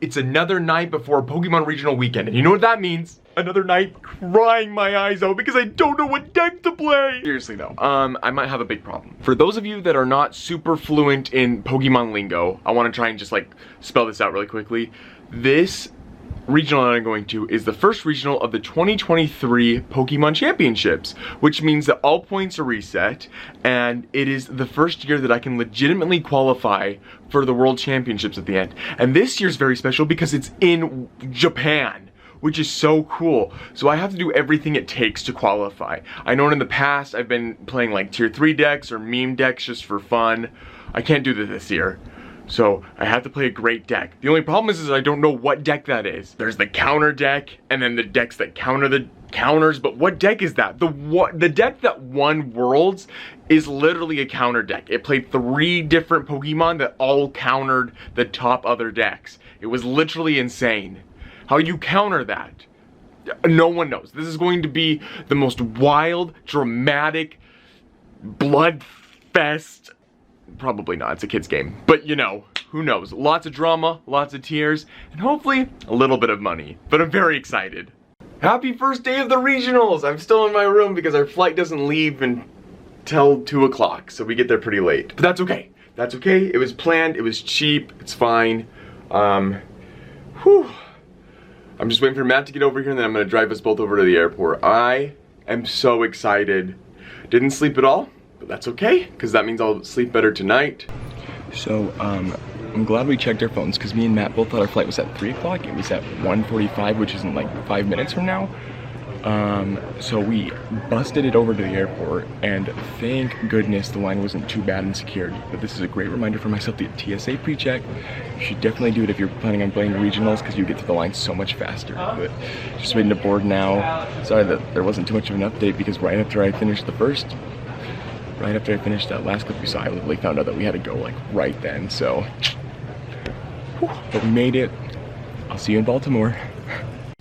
it's another night before Pokemon Regional Weekend. And you know what that means? Another night crying my eyes out because I don't know what deck to play. Seriously though, I might have a big problem. For those of you that are not super fluent in Pokemon lingo, I want to try and just like spell this out really quickly. This regional that I'm going to is the first regional of the 2023 Pokemon Championships, which means that all points are reset, and it is the first year that I can legitimately qualify for the World Championships at the end. And this year's very special because it's in Japan, which is so cool. So I have to do everything it takes to qualify. I know in the past I've been playing like tier 3 decks or meme decks just for fun. I can't do this year. So I have to play a great deck. The only problem is I don't know what deck that is. There's the counter deck and then the decks that counter the counters, but what deck is that? The deck that won Worlds is literally a counter deck. It played 3 different Pokemon that all countered the top other decks. It was literally insane. How you counter that? No one knows. This is going to be the most wild, dramatic, blood fest. Probably not, it's a kid's game. But you know, who knows? Lots of drama, lots of tears, and hopefully a little bit of money. But I'm very excited. Happy first day of the regionals! I'm still in my room because our flight doesn't leave until 2 o'clock, so we get there pretty late. But that's okay. That's okay. It was planned, it was cheap, it's fine. Whew. I'm just waiting for Matt to get over here and then I'm gonna drive us both over to the airport. I am so excited. Didn't sleep at all. But that's okay, because that means I'll sleep better tonight. So, I'm glad we checked our phones, because me and Matt both thought our flight was at 3 o'clock. It was at 1:45, which is in like 5 minutes from now. So we busted it over to the airport, and thank goodness the line wasn't too bad in security. But this is a great reminder for myself to get TSA pre-check. You should definitely do it if you're planning on playing regionals, because you get to the line so much faster. But just waiting to board now. Sorry that there wasn't too much of an update, because right after I finished that last clip you saw, I literally found out that we had to go like right then, so. Whew. But we made it. I'll see you in Baltimore.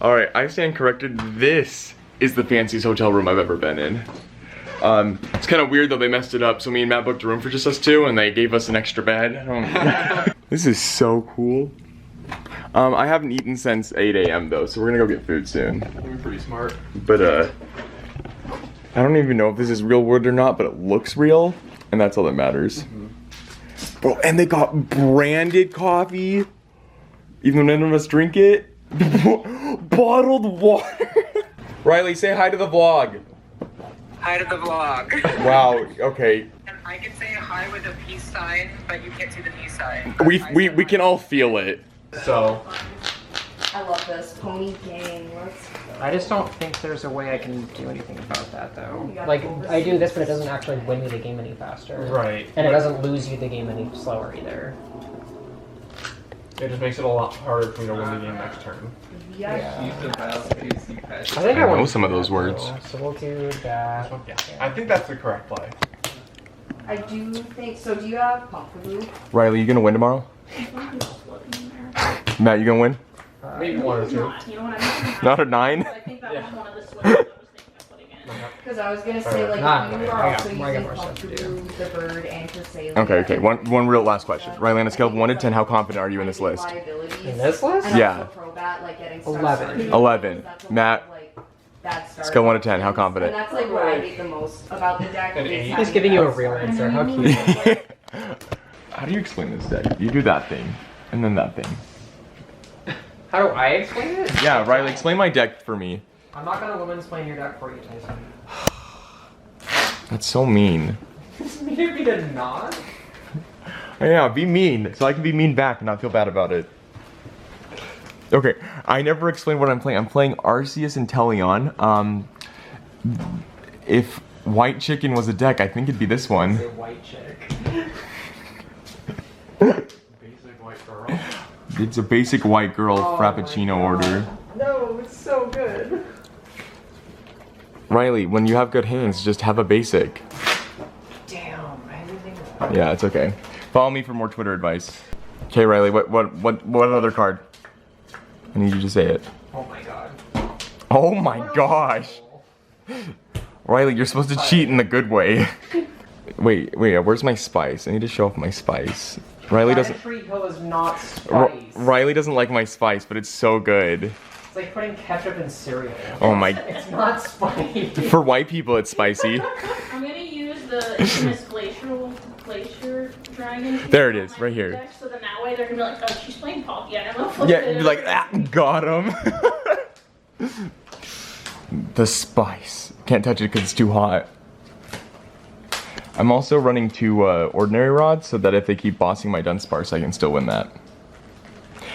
All right, I stand corrected. This is the fanciest hotel room I've ever been in. It's kind of weird though, they messed it up, so me and Matt booked a room for just us 2 and they gave us an extra bed. This is so cool. I haven't eaten since 8 a.m. though, so we're gonna go get food soon. You're pretty smart. But I don't even know if this is real wood or not, but it looks real, and that's all that matters. Bro, and they got branded coffee, even though none of us drink it. Bottled water. Riley, say hi to the vlog. Hi to the vlog. Wow, okay. I can say hi with a peace sign, but you can't see the peace sign. We can all feel it. So. I love this. Pony gang. Let's go. I just don't think there's a way I can do anything about that though. Like, I do this, but it doesn't actually win me the game any faster. Right. And it doesn't lose you the game any slower either. It just makes it a lot harder for me to win the game next turn. Yeah. I think I know some of those words. So we'll do that. Yeah. I think that's the correct play. I do think so. Do you have Pumpkaboo? Riley, you gonna win tomorrow? Matt, you gonna win? Maybe 1 or 2. You know what I mean? Not a 9? I think that was one of the switches I was thinking of putting in. Because I was gonna say like Nah, you are I also got using more stuff to do. Pumpkaboo, the bird, and Cresselia. Okay. One real last question. Riley, on a scale of 1 to 10, how confident are you in this list? In this list? And Yeah. also Crobat, like, getting 11. 11. Matt, Scale scale 1 to 10, how confident? And that's like what I hate the most about the deck. An is 8. having He's giving you a that real start. answer. How cute. How do you explain this deck? You do that thing, and then that thing. How do I explain it? Yeah, Riley, explain my deck for me. I'm not gonna women's explain your deck for you, Tyson. That's so mean. Maybe to not? Yeah, be mean, so I can be mean back and not feel bad about it. Okay, I never explained what I'm playing. I'm playing Arceus and Teleon. If White Chicken was a deck, I think it'd be this one. It's a white chick. Basic white girl. It's a basic white girl Oh Frappuccino order. No, it's so good. Riley, when you have good hands, just have a basic. Damn, I didn't think of that. Yeah, it's okay. Follow me for more Twitter advice. Okay, Riley, what other card? I need you to say it. Oh my god. Oh my gosh! Riley, you're supposed to cheat in the good way. Wait, where's my spice? I need to show off my spice. Riley doesn't. Tree Hill is not spice. Riley doesn't like my spice, but it's so good. It's like putting ketchup in cereal. Oh my. It's not spicy. For white people, it's spicy. I'm gonna use the infamous glacier dragon. There it is, right here. Deck, so then that way they're gonna be like, oh, she's playing Pocky. I don't know. Yeah, be like, ah, got him. The spice. Can't touch it because it's too hot. I'm also running 2 ordinary rods so that if they keep bossing my Dunsparce, I can still win that.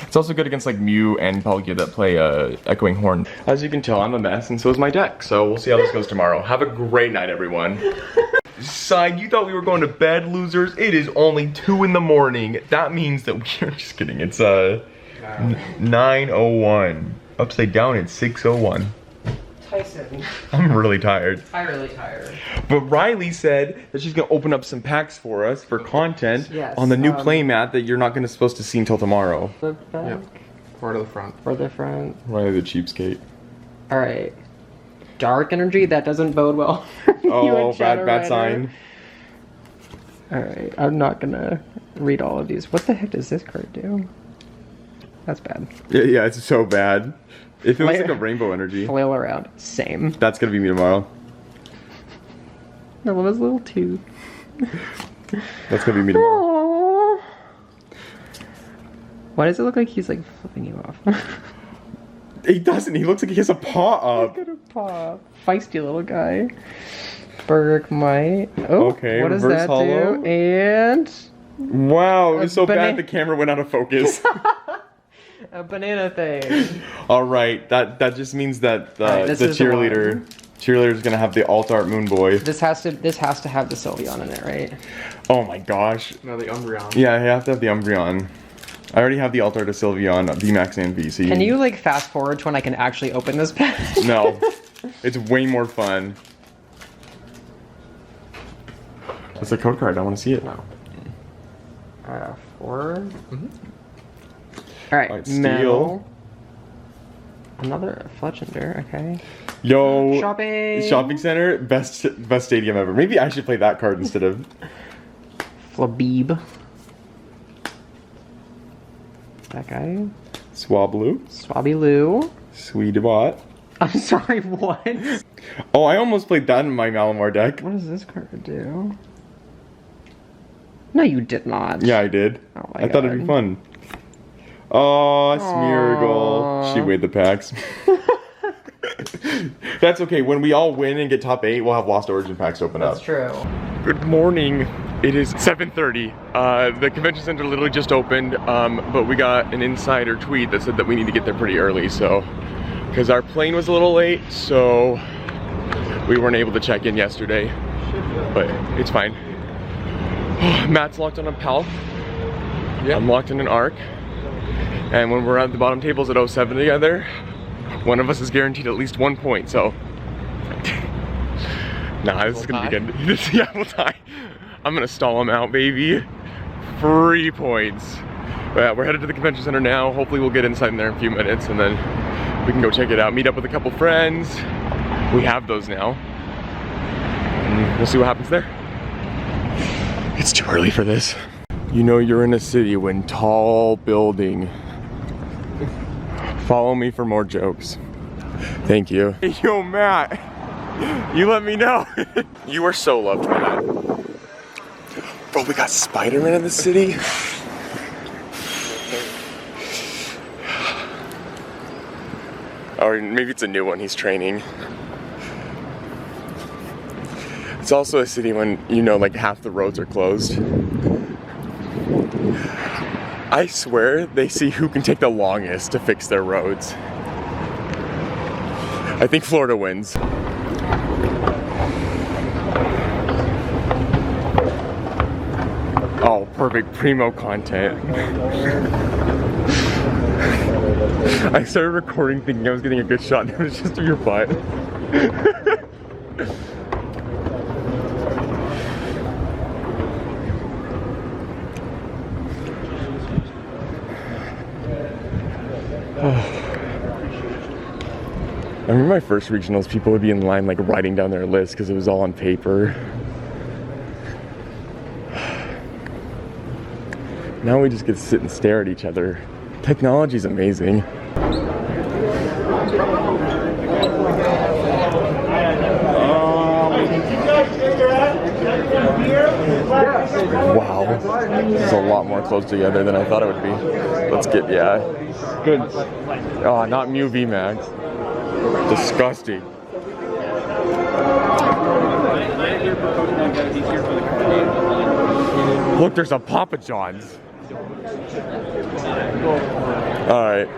It's also good against like Mew and Palkia that play Echoing Horn. As you can tell, I'm a mess and so is my deck, so we'll see how this goes tomorrow. Have a great night, everyone. Side, you thought we were going to bed, losers? It is only 2 in the morning. That means that we're just kidding. It's 9:01. Upside down, it's 6:01. Tyson. I'm really tired. I'm really tired. But Riley said that she's gonna open up some packs for us for content Yes, on the new playmat that you're not supposed to see until tomorrow. The back Yep. Or to the front. or the front. Riley the cheapskate. All right. Dark energy. That doesn't bode well. Oh, bad sign. All right. I'm not gonna read all of these. What the heck does this card do? That's bad. Yeah, it's so bad. If it was like a rainbow energy, Flail around. Same. that's gonna be me tomorrow. I love his little tooth. That's gonna be me tomorrow. Aww. Why does it look like he's like flipping you off? He doesn't. He looks like he has a paw up. He's got a paw. Feisty little guy. Bergmite. Oh, Okay, what does reverse that hollow. do? And Wow, it was so banana- bad the camera went out of focus. a banana thing. All right, that just means that Alright, this the is the cheerleader's gonna have the alt art moon boy. This has to have the Sylveon in it, right? Oh my gosh. No, the Umbreon. Yeah, I have to have the Umbreon. I already have the alt art of Sylveon, VMAX and VC. Can you like fast forward to when I can actually open this pack? No, it's way more fun. That's a code card. I want to see it. No. 4. Alright, Alright, Steel. Metal. Another Fletchender, okay. Yo, Shopping center, best stadium ever. Maybe I should play that card instead of Flabebe. That guy. Swablu, Swabby Sweetbot. I'm sorry, what? Oh, I almost played that in my Malamar deck. What does this card do? No, you did not. Yeah, I did. Oh my I thought it'd be fun. Oh, Smeargle. She weighed the packs. That's okay. When we all win and get top 8, we'll have Lost Origin packs open up. That's true. Good morning. It is 7:30. The convention center literally just opened, but we got an insider tweet that said that we need to get there pretty early, so because our plane was a little late, so we weren't able to check in yesterday, but it's fine. Matt's locked on a PAL. Yep. I'm locked in an ARC, and when we're at the bottom tables at 07 together, one of us is guaranteed at least 1 point, so nah, this is gonna be good. Yeah, we'll tie. I'm gonna stall him out, baby. 3 points. But yeah, we're headed to the convention center now. Hopefully we'll get inside in there in a few minutes and then we can go check it out. Meet up with a couple friends. We have those now. And we'll see what happens there. It's too early for this. You know you're in a city when tall building. Follow me for more jokes. Thank you. Hey, yo, Matt. You let me know. You are so loved, Matt. Bro, we got Spider-Man in the city. Or maybe it's a new one he's training. It's also a city when, you know, like half the roads are closed. I swear they see who can take the longest to fix their roads. I think Florida wins. Oh, perfect primo content. I started recording thinking I was getting a good shot and it was just of your butt. I remember my first regionals, people would be in line like writing down their list because it was all on paper. Now we just get to sit and stare at each other. Technology's amazing. Wow, this is a lot more close together than I thought it would be. Let's get, yeah. Good. Oh, not Mew VMAX. Disgusting. Look, there's a Papa John's. Alright.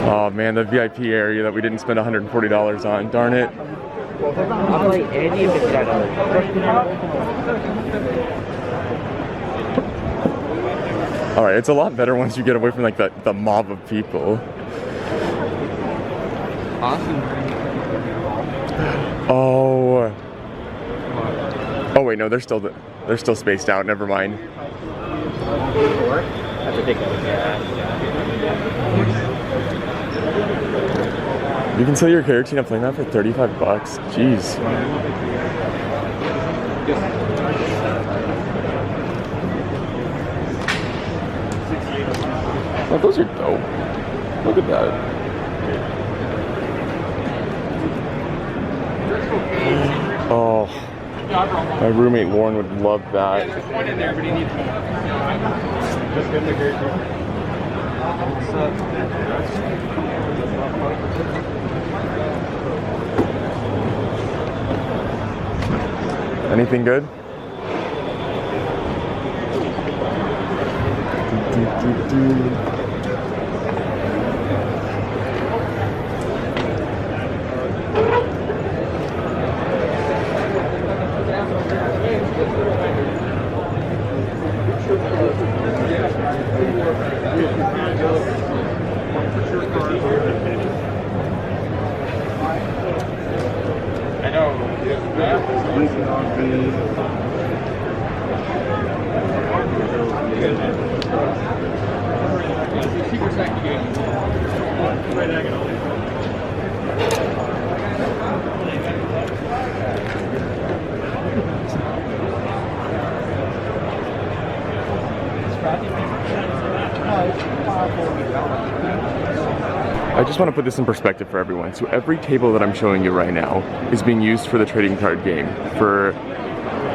Oh man, the VIP area that we didn't spend $140 on. Darn it. Alright, it's a lot better once you get away from like the mob of people. Awesome. Oh. Oh wait, no, they're still spaced out. Never mind. That's ridiculous. You can sell your character and playing that for 35 bucks. Jeez. Oh, those are dope. Look at that. Oh, my roommate Lauren would love that. There's one in there, but he needs more. Just get the character. Anything good? I know. I just want to put this in perspective for everyone. So every table that I'm showing you right now is being used for the trading card game for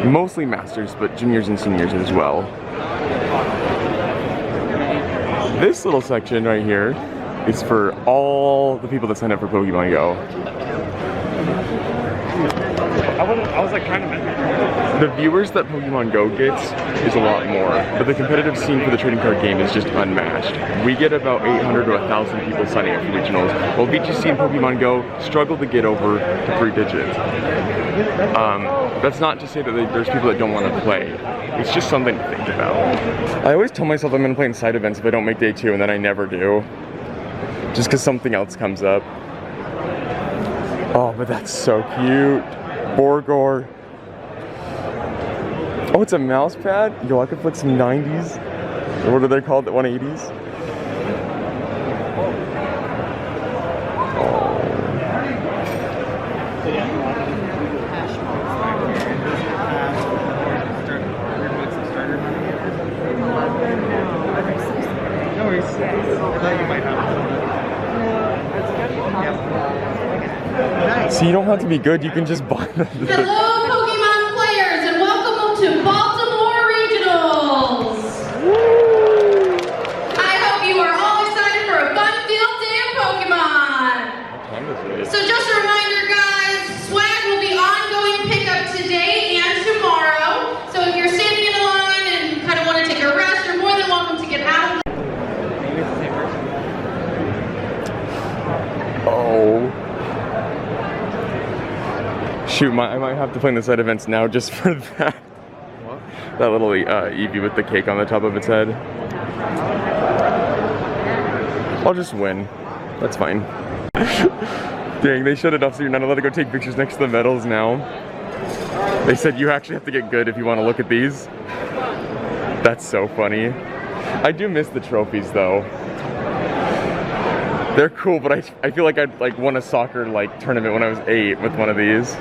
mostly masters, but juniors and seniors as well. This little section right here is for all the people that sign up for Pokemon Go. I was like kind of The viewers that Pokemon Go gets is a lot more, but the competitive scene for the trading card game is just unmatched. We get about 800 to 1,000 people signing up for regionals, while VGC and Pokemon Go struggle to get over to 3 digits. That's not to say that there's people that don't want to play. It's just something to think about. I always tell myself I'm going to play in side events if I don't make day 2, and then I never do. Just because something else comes up. Oh, but that's so cute. Borgor. Oh, it's a mouse pad? Yo, I could flick some 90s. Or what are they called? The 180s? Oh. No worries. I thought you might have. So you don't have to be good, you can just buy them. Hello, Pokemon players, and welcome to Baltimore Regionals. I hope you are all excited for a fun-filled day of Pokemon. So just a reminder, guys, swag will be ongoing pickup today and tomorrow. So if you're standing in a line and kind of want to take a rest, you're more than welcome to get out. Oh. Shoot, I might have to play in the side events now just for that. What? That little Eevee with the cake on the top of its head. I'll just win. That's fine. Dang, they shut it off so you're not allowed to go take pictures next to the medals now. They said you actually have to get good if you want to look at these. That's so funny. I do miss the trophies though. They're cool, but I feel like I'd like won a soccer like tournament when I was 8 with one of these.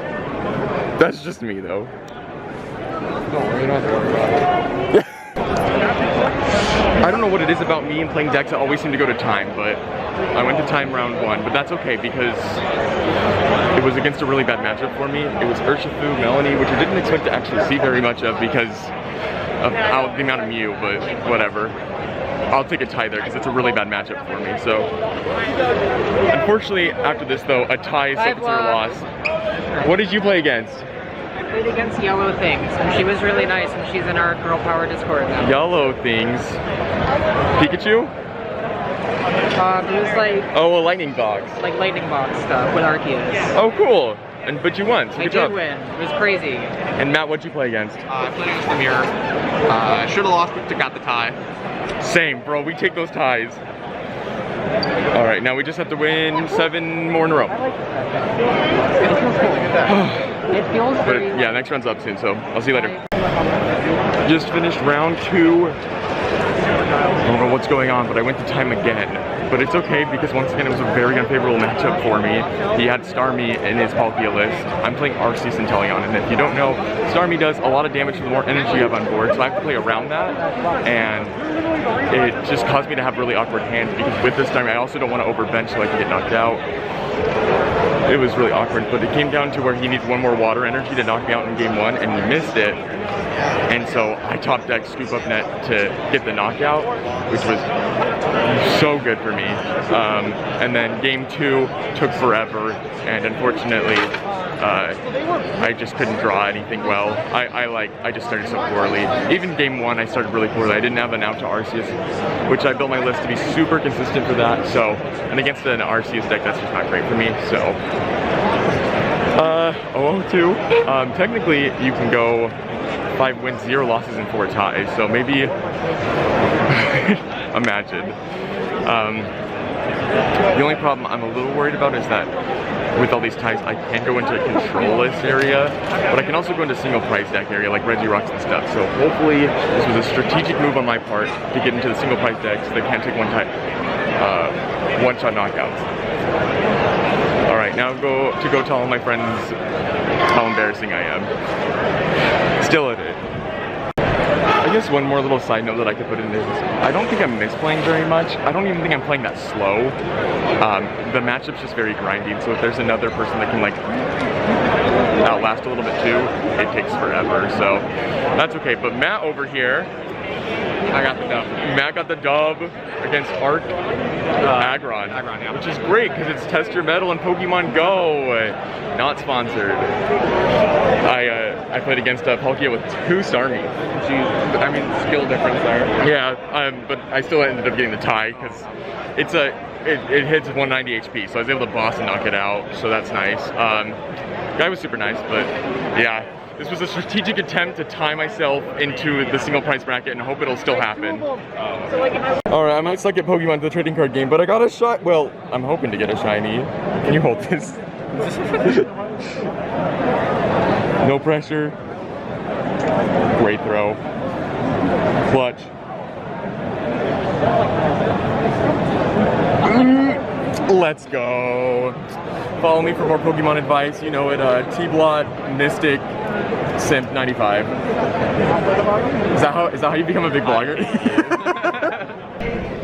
That's just me though. You're not worried about it. I don't know what it is about me and playing decks that always seem to go to time, but I went to time round 1, but that's okay because it was against a really bad matchup for me. It was Urshifu, Melanie, which I didn't expect to actually see very much of because of the amount of Mew, but whatever. I'll take a tie there because it's a really bad matchup for me. So, unfortunately, after this though, a tie is so considered a loss. What did you play against? I played against Yellow Things, and she was really nice, and she's in our Girl Power Discord now. Yellow Things. Pikachu? It was like... Oh, a lightning box. Like lightning box stuff with Arceus. Oh, cool. But you won, so I good did job. win. It was crazy. And Matt, what'd you play against? I played against the mirror. I should have lost, but got the tie. Same, bro. We take those ties. All right, now we just have to win 7 more in a row. It feels But very... yeah, next round's up soon, so I'll see you later. Just finished round 2. I don't know what's going on, but I went to time again. But it's okay because once again it was a very unfavorable matchup for me. He had Starmie in his Palkia list. I'm playing Arceus and Teleon, and if you don't know, Starmie does a lot of damage for the more energy you have on board, so I have to play around that. And it just caused me to have really awkward hands because with this Starmie I also don't want to overbench so I can get knocked out. It was really awkward, but it came down to where he needs 1 more water energy to knock me out in game 1, and he missed it. And so I top deck scoop up net to get the knockout, which was so good for me. And then game 2 took forever, and unfortunately, I just couldn't draw anything well. I just started so poorly. Even game 1, I started really poorly. I didn't have an out to Arceus, which I built my list to be super consistent for that. So, and against an Arceus deck, that's just not great for me. So, 0-2. Technically, you can go 5 wins, 0 losses, and 4 ties. So maybe, imagine. The only problem I'm a little worried about is that with all these ties, I can go into a control-less area, but I can also go into single price deck area like Reggie Rocks and stuff. So hopefully this was a strategic move on my part to get into the single price decks that can't take one-shot knockouts. All right, now go tell all my friends how embarrassing I am. Still at it. I guess one more little side note that I could put in is I don't think I'm misplaying very much. I don't even think I'm playing that slow. The matchup's just very grindy, so if there's another person that can like outlast a little bit too, it takes forever, so that's okay. But Matt over here, I got the dub. Matt got the dub against Aggron, yeah. which is great because it's Test Your Metal and Pokemon Go. Not sponsored. I played against Palkia with 2 Starmie. Jeez, I mean, skill difference there. Yeah, but I still ended up getting the tie because it hits 190 HP, so I was able to boss and knock it out, so that's nice. Guy was super nice, but yeah. This was a strategic attempt to tie myself into the single price bracket and hope it'll still happen. Alright, I might suck at Pokemon the trading card game, but I got a shot. Well, I'm hoping to get a shiny. Can you hold this? No pressure. Great throw. Clutch. Let's go. Follow me for more Pokemon advice. You know it, TBlatt, Mystic, Simp 95. Is that how you become a big blogger?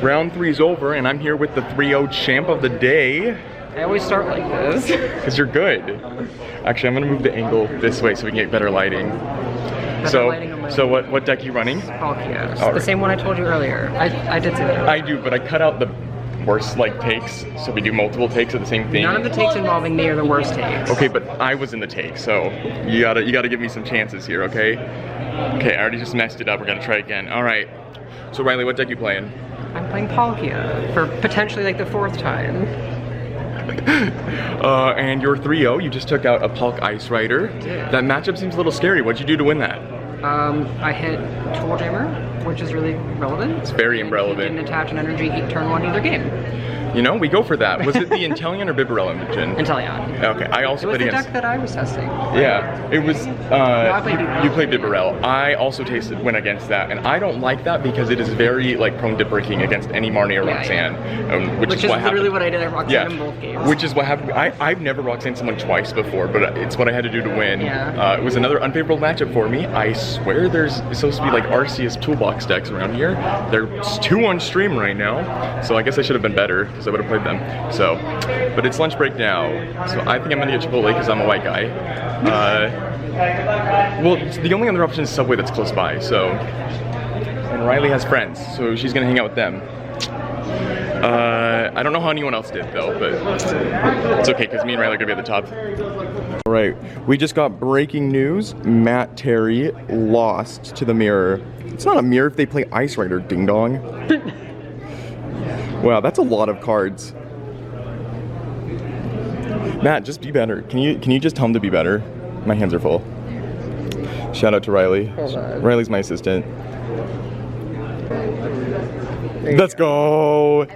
Round 3's over, and I'm here with the 3-0 champ of the day. I always start like this. Because you're good. Actually, I'm gonna move the angle this way so we can get better lighting. So what deck are you running? Palkia. Right. The same one I told you earlier. I did say that earlier. I do, but I cut out the worst takes, so we do multiple takes of the same thing. None of the takes involving me are the worst takes. Okay, but I was in the take, so you gotta give me some chances here, okay? Okay, I already just messed it up. We're gonna try again. All right. So Riley, what deck you playing? I'm playing Palkia for potentially like the 4th time. And you're 3-0. You just took out a Palk Ice Rider. That matchup seems a little scary. What'd you do to win that? I hit Tool Jammer, which is really relevant. It's very irrelevant. Didn't attach an energy turn 1 either game. You know, we go for that. Was it the Intellion or Bibarel engine? Intellion. Okay, I also It was played the against. deck that I was testing. Yeah, it was. I played Bibarel. You played Bibarel. I also went against that, and I don't like that because it is very like prone to breaking against any Marnie or Roxanne, which is what literally happened. what I did at Roxanne in both games. Which is what happened. I've never Roxanne someone twice before, but it's what I had to do to win. Yeah. It was another unfavorable matchup for me. I swear there's supposed to be like Arceus toolbox decks around here. There's 2 on stream right now, so I guess I should have been better because I would have played them. So, but it's lunch break now, so I think I'm gonna get Chipotle because I'm a white guy. Well, the only other option is Subway that's close by. So, and Riley has friends, so she's gonna hang out with them. I don't know how anyone else did though, but it's okay because me and Riley are gonna be at the top. All right, we just got breaking news. Matt Terry lost to the Mirror. It's not a mirror if they play Ice Rider, ding dong. Wow, that's a lot of cards. Matt, just be better. Can you just tell him to be better? My hands are full. Shout out to Riley. Hold on. Riley's my assistant. Let's go.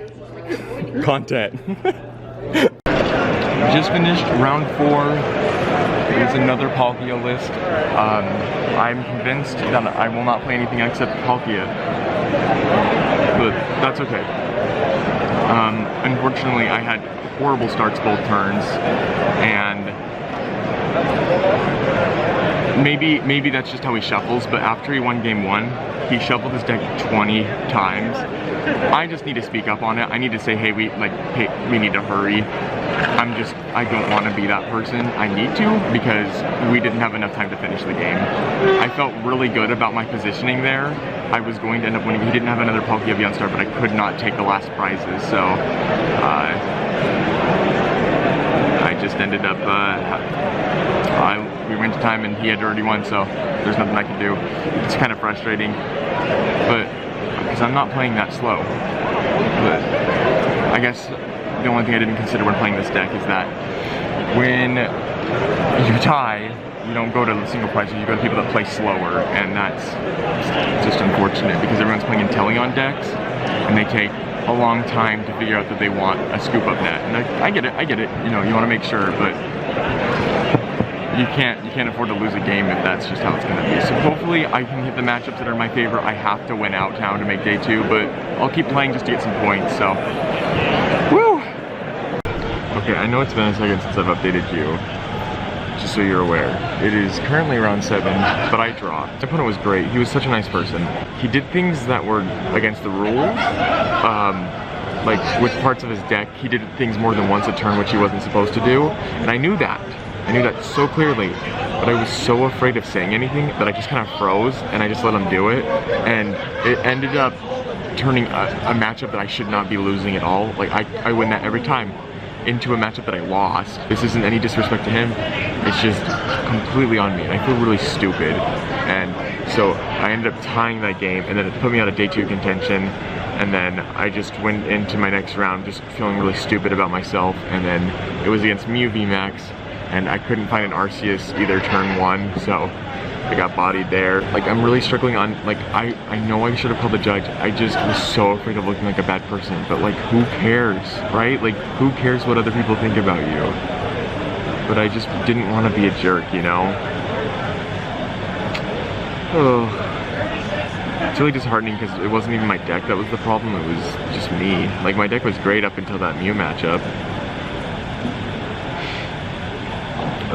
Content. Just finished round 4. There's another Palkia list. I'm convinced that I will not play anything except Palkia. But that's okay. Unfortunately, I had horrible starts both turns, and maybe that's just how he shuffles, but after he won game 1, he shuffled his deck 20 times. I just need to speak up on it. I need to say, hey, we need to hurry. I don't want to be that person. I need to because we didn't have enough time to finish the game. I felt really good about my positioning there. I was going to end up winning. He didn't have another Palkia Beyond Star, but I could not take the last prizes, so I just ended up, we went to time and he had already won, so there's nothing I could do. It's kind of frustrating, but because I'm not playing that slow. But I guess the only thing I didn't consider when playing this deck is that when you tie, you don't go to the single prizes, you go to people that play slower, and that's just unfortunate because everyone's playing Intellion decks and they take a long time to figure out that they want a scoop up net. And I get it, you know, you want to make sure, but you can't afford to lose a game if that's just how it's going to be. So hopefully I can hit the matchups that are my favorite. I have to win out town to make day 2, but I'll keep playing just to get some points, so. Woo! Okay, I know it's been a second since I've updated you, just so you're aware. It is currently round 7, but I dropped. My opponent was great. He was such a nice person. He did things that were against the rules. Like with parts of his deck, he did things more than once a turn, which he wasn't supposed to do, and I knew that. I knew that so clearly, but I was so afraid of saying anything that I just kind of froze and I just let him do it, and it ended up turning a matchup that I should not be losing at all. Like I win that every time into a matchup that I lost. This isn't any disrespect to him, it's just completely on me, and I feel really stupid. And so I ended up tying that game, and then it put me out of day 2 contention, and then I just went into my next round just feeling really stupid about myself, and then it was against Mew VMAX, and I couldn't find an Arceus either turn 1, so I got bodied there. Like, I'm really struggling on, like, I know I should have called the judge. I just was so afraid of looking like a bad person, but like, who cares, right? Like, who cares what other people think about you? But I just didn't want to be a jerk, you know? Oh. It's really disheartening because it wasn't even my deck that was the problem, it was just me. Like, my deck was great up until that Mew matchup.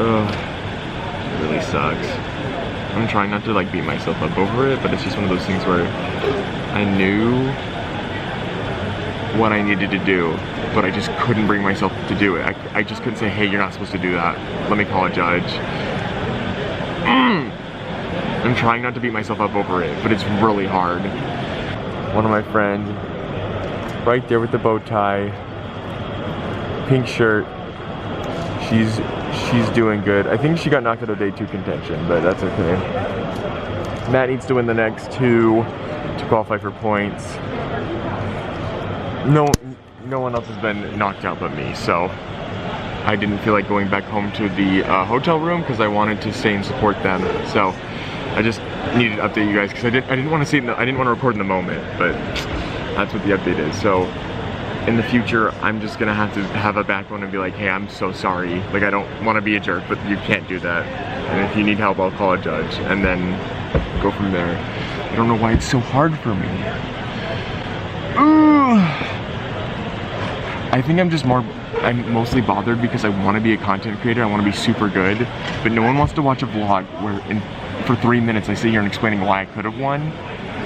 Ugh. It really sucks. I'm trying not to like beat myself up over it, but it's just one of those things where I knew what I needed to do, but I just couldn't bring myself to do it. I just couldn't say, hey, you're not supposed to do that. Let me call a judge. I'm trying not to beat myself up over it, but it's really hard. One of my friends, right there with the bow tie, pink shirt, she's doing good. I think she got knocked out of day 2 contention, but that's okay. Matt needs to win the next 2 to qualify for points. No one else has been knocked out but me, so I didn't feel like going back home to the hotel room because I wanted to stay and support them. So I just needed to update you guys because I didn't want to see it. I didn't want to record in the moment, but that's what the update is. So in the future, I'm just gonna have to have a backbone and be like, hey, I'm so sorry. Like, I don't want to be a jerk, but you can't do that. And if you need help, I'll call a judge, and then go from there. I don't know why it's so hard for me. I think I'm mostly bothered because I want to be a content creator. I want to be super good, but no one wants to watch a vlog where for 3 minutes I sit here and explaining why I could have won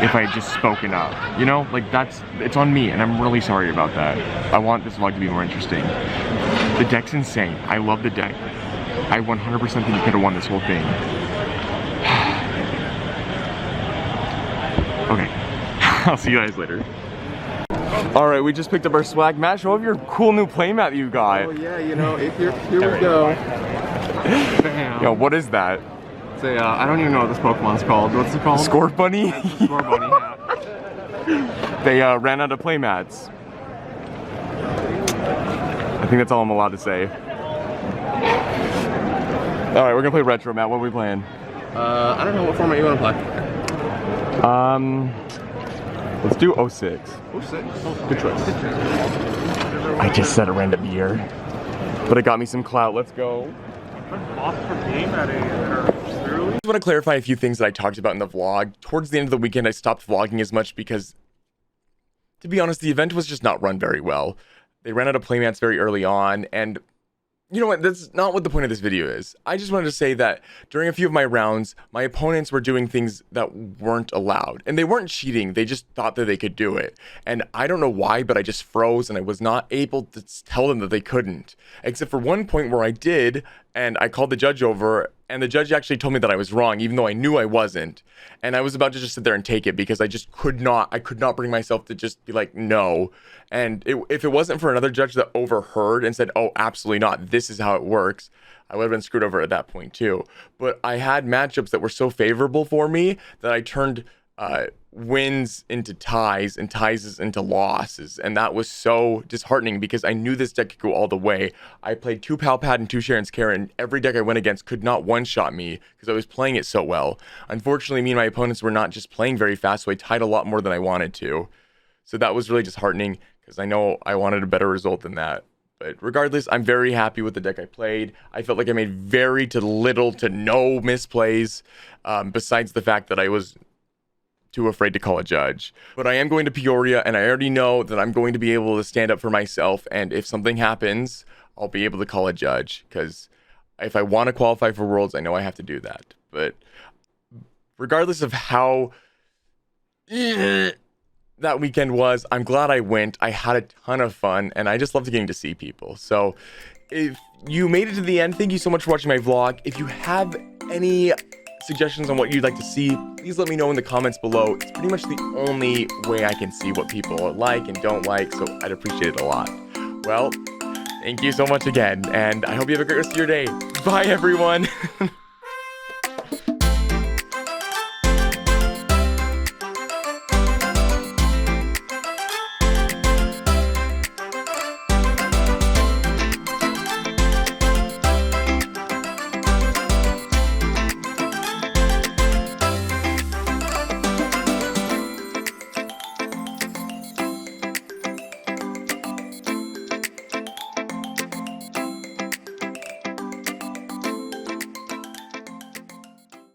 if I had just spoken up. You know, like it's on me, and I'm really sorry about that. I want this vlog to be more interesting. The deck's insane. I love the deck. I 100% think you could have won this whole thing. Okay, I'll see you guys later. All right, we just picked up our swag. Matt, show off your cool new playmat you got. Oh yeah, you know, here we go. Yo, what is that? It's a, I don't even know what this Pokemon's called. What's it called? Score Bunny? Score Bunny hat. They ran out of playmats. I think that's all I'm allowed to say. All right, we're gonna play retro, Matt. What are we playing? I don't know what format you want to play. Let's do 06. 06? Oh, good choice. I just said a random year, but it got me some clout. Let's go. I just want to clarify a few things that I talked about in the vlog. Towards the end of the weekend, I stopped vlogging as much because, to be honest, the event was just not run very well. They ran out of playmats very early on, and you know what? That's not what the point of this video is. I just wanted to say that during a few of my rounds, my opponents were doing things that weren't allowed. And they weren't cheating, they just thought that they could do it. And I don't know why, but I just froze and I was not able to tell them that they couldn't. Except for one point where I did, and I called the judge over, and the judge actually told me that I was wrong, even though I knew I wasn't. And I was about to just sit there and take it because I just could not bring myself to just be like, no. And if it wasn't for another judge that overheard and said, oh, absolutely not, this is how it works, I would have been screwed over at that point too. But I had matchups that were so favorable for me that I turned wins into ties and ties into losses, and that was so disheartening because I knew this deck could go all the way. I played 2 Palpad and 2 Sharon's Care, and every deck I went against could not one-shot me because I was playing it so well. Unfortunately, me and my opponents were not just playing very fast, so I tied a lot more than I wanted to. So that was really disheartening because I know I wanted a better result than that. But regardless, I'm very happy with the deck I played. I felt like I made very little to no misplays, besides the fact that I was too afraid to call a judge. But I am going to Peoria, and I already know that I'm going to be able to stand up for myself, and if something happens, I'll be able to call a judge, because if I want to qualify for Worlds, I know I have to do that. But regardless of how that weekend was, I'm glad I went. I had a ton of fun, and I just loved getting to see people. So if you made it to the end, thank you so much for watching my vlog. If you have any suggestions on what you'd like to see, please let me know in the comments below. It's pretty much the only way I can see what people like and don't like, so I'd appreciate it a lot. Well, thank you so much again, and I hope you have a great rest of your day. Bye, everyone.